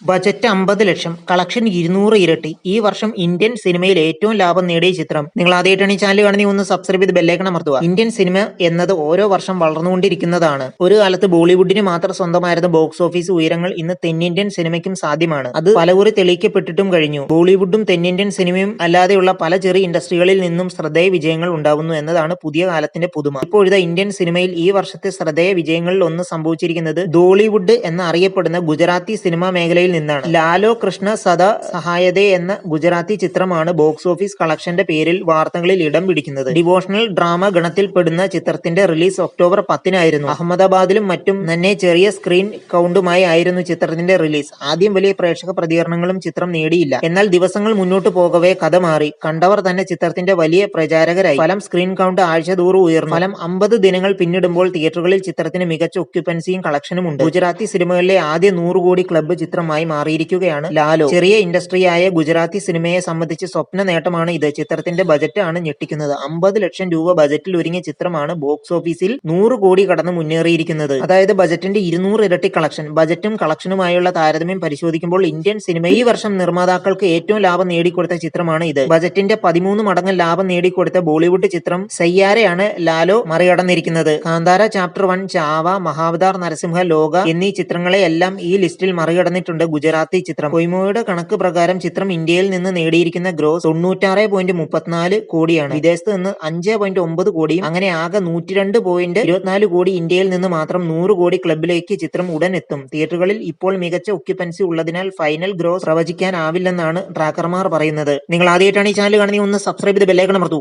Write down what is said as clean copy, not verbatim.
Budget 50 ലക്ഷം, collection 200 ഇരട്ടി. ഈ വർഷം ഇന്ത്യൻ സിനിമയിൽ ഏറ്റവും ലാഭം നേടിയ ചിത്രം. നിങ്ങൾ ആദ്യമായിട്ടാണ് ഈ ചാനൽ കാണുന്ന ഒന്ന് സബ്സ്ക്രൈബ് ചെയ്ത് ബെല്ലൈക്കൺ അമർത്തുക. ഇന്ത്യൻ സിനിമ എന്നത് ഓരോ വർഷം വളർന്നുകൊണ്ടിരിക്കുന്നതാണ്. ഒരു കാലത്ത് ബോളിവുഡിന് മാത്രം സ്വന്തമായിരുന്ന ബോക്സ് ഓഫീസ് ഉയരങ്ങൾ ഇന്ന് തെന്നിന്ത്യൻ സിനിമയ്ക്കും സാധ്യമാണ്. അത് പലകുറി തെളിയിക്കപ്പെട്ടിട്ടും കഴിഞ്ഞു. ബോളിവുഡും തെന്നിന്ത്യൻ സിനിമയും അല്ലാതെയുള്ള പല ചെറിയ ഇൻഡസ്ട്രികളിൽ നിന്നും ശ്രദ്ധേയ വിജയങ്ങൾ ഉണ്ടാവുന്നു എന്നതാണ് പുതിയ കാലത്തിന്റെ പുതുമ. ഇപ്പോഴത്തെ ഇന്ത്യൻ സിനിമയിൽ ഈ വർഷത്തെ ശ്രദ്ധേയ വിജയങ്ങളിൽ ഒന്ന് സംഭവിച്ചിരിക്കുന്നത് ദോളിവുഡ് എന്നറിയപ്പെടുന്ന ഗുജറാത്തി സിനിമാ മേഖലയിൽ നിന്നാണ്. ലാലോ കൃഷ്ണ സദാ സഹായതേ എന്ന ഗുജറാത്തി ചിത്രമാണ് ബോക്സ് ഓഫീസ് കളക്ഷന്റെ പേരിൽ വാർത്തകളിൽ ഇടം പിടിക്കുന്നത്. ഡിവോഷണൽ ഡ്രാമ ഗണത്തിൽപ്പെടുന്ന ചിത്രത്തിന്റെ റിലീസ് ഒക്ടോബർ 10-നായിരുന്നു. അഹമ്മദാബാദിലും മറ്റും തന്നെ ചെറിയ സ്ക്രീൻ കൗണ്ടുമായി ആയിരുന്നു ചിത്രത്തിന്റെ റിലീസ്. ആദ്യം വലിയ പ്രേക്ഷക പ്രതികരണങ്ങളും ചിത്രം നേടിയില്ല. എന്നാൽ ദിവസങ്ങൾ മുന്നോട്ട് പോകവേ കഥ മാറി. കണ്ടവർ തന്നെ ചിത്രത്തിന്റെ വലിയ പ്രചാരകരായി. ഫലം സ്ക്രീൻ കൗണ്ട് ആഴ്ചതോറും ഉയർന്നു. ഫലം 50 ദിനങ്ങൾ പിന്നിടുമ്പോൾ തിയേറ്ററുകളിൽ ചിത്രത്തിന് മികച്ച ഒക്യുപ്പൻസിയും കളക്ഷനും ഉണ്ട്. ഗുജറാത്തി സിനിമകളിലെ ആദ്യ 100 കോടി ക്ലബ്ബ് ചിത്രമായി മാറിയിരിക്കുകയാണ് ലാലോ. ചെറിയ ഇൻഡസ്ട്രിയായ ഗുജറാത്തി സിനിമയെ സംബന്ധിച്ച് സ്വപ്ന നേട്ടമാണ് ഇത്. ചിത്രത്തിന്റെ ബജറ്റ് ആണ് ഞെട്ടിക്കുന്നത്. 50 ലക്ഷം രൂപ ബജറ്റിൽ ഒരുങ്ങിയ ചിത്രമാണ് ബോക്സ് ഓഫീസിൽ 100 കോടി കടന്ന് മുന്നേറിയിരിക്കുന്നത്. അതായത് ബജറ്റിന്റെ 200 ഇരട്ടി കളക്ഷൻ. ബജറ്റും കളക്ഷനുമായുള്ള താരതമ്യം പരിശോധിക്കുമ്പോൾ ഇന്ത്യൻ സിനിമ ഈ വർഷം നിർമ്മാതാക്കൾക്ക് ഏറ്റവും ലാഭം നേടിക്കൊടുത്ത ചിത്രമാണ് ഇത്. ബജറ്റിന്റെ 13 മടങ്ങ് ലാഭം നേടിക്കൊടുത്ത ബോളിവുഡ് ചിത്രം സയ്യാരയാണ് ലാലോ മറികടന്നിരിക്കുന്നത്. കാന്താര ചാപ്റ്റർ 1, ചാവ, മഹാവതാർ, നരസിംഹ, ലോക എന്നീ ചിത്രങ്ങളെ എല്ലാം ഈ ലിസ്റ്റിൽ മറികടന്നിട്ടുണ്ട് ഗുജറാത്തി ചിത്രം. കൊയ്മോയുടെ കണക്ക് പ്രകാരം ചിത്രം ഇന്ത്യയിൽ നിന്ന് നേടിയിരിക്കുന്ന ഗ്രോസ് 96.34 കോടിയാണ്. വിദേശത്ത് നിന്ന് 5.9 കോടിയും. അങ്ങനെ ആകെ 102.24 കോടി. ഇന്ത്യയിൽ നിന്ന് മാത്രം 100 കോടി ക്ലബിലേക്ക് ചിത്രം ഉടൻ എത്തും. തിയേറ്ററുകളിൽ ഇപ്പോൾ മികച്ച ഒക്യുപ്പൻസി ഉള്ളതിനാൽ ഫൈനൽ ഗ്രോസ് പ്രവചിക്കാനാവില്ലെന്നാണ് ട്രാക്കർമാർ പറയുന്നത്. നിങ്ങൾ ആദ്യമായിട്ടാണ് ഈ ചാനൽ കാണുന്നത് ഒന്ന് സബ്സ്ക്രൈബ് ചെയ്ത് ബെല്ലൈക്കൺ അമർത്തൂ.